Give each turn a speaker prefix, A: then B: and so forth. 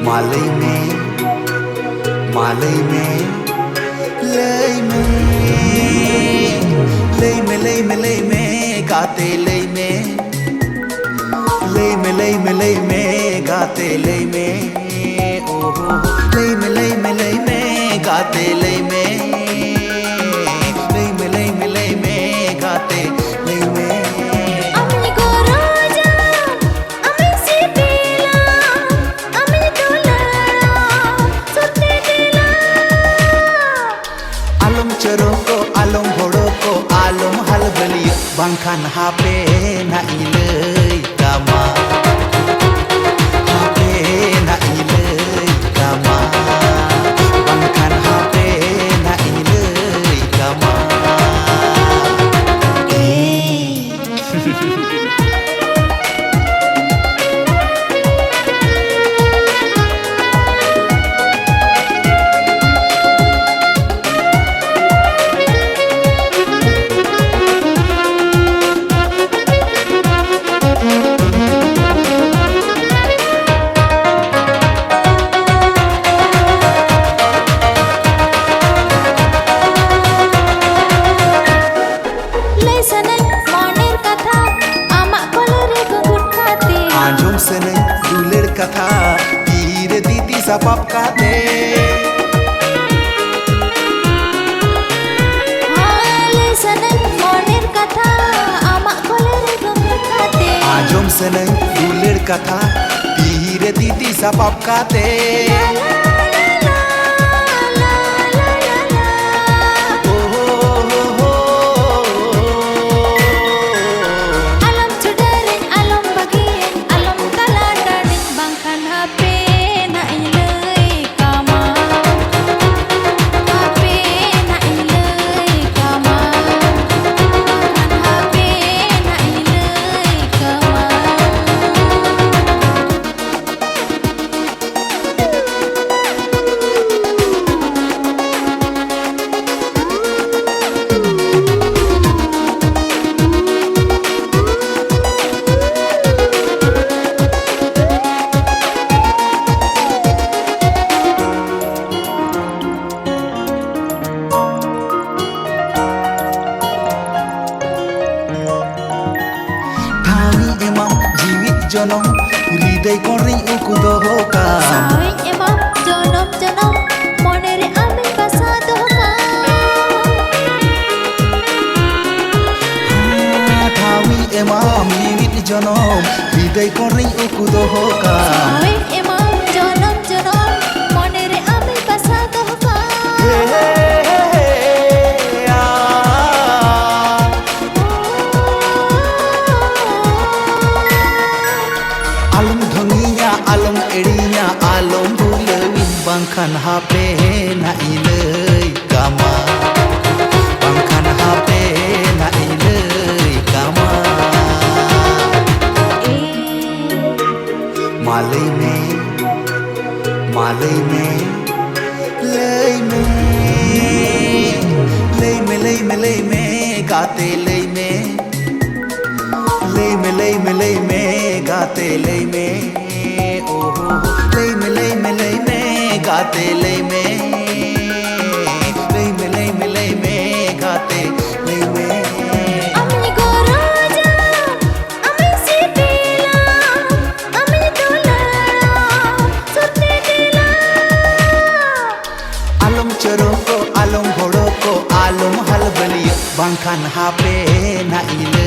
A: मालई में लई में गाते लई में गाते लई में ओहो लई में गाते लई में गाते लई में Ceroko alom horoko alom halbeli bangkan HP na ilei kama HP na ilei kama bangkan HP na ilei kama Duler कथा धीरे दीदी सपाप काते आजम सनन दुलेर कथा धीरे दीदी सपाप काते जनम हृदय कोरी उकु दोका साई एमा जनम जनम मने रे आमी बसा दोका ठावी एमा मिनिट जनम हृदय कोरी उकु दोका साई एमा जनम जनम मने रे आमी बसा दोका alum dhonginya alum edinya alum bulewin bangkan HP na ilei kama bangkan HP na ilei kama malai में लई में गाते लई में लई में गाते लई में ओहो लई में गाते लई में गाते लई में alom ceroko alom horoko alom halbeli bangkan HP na ile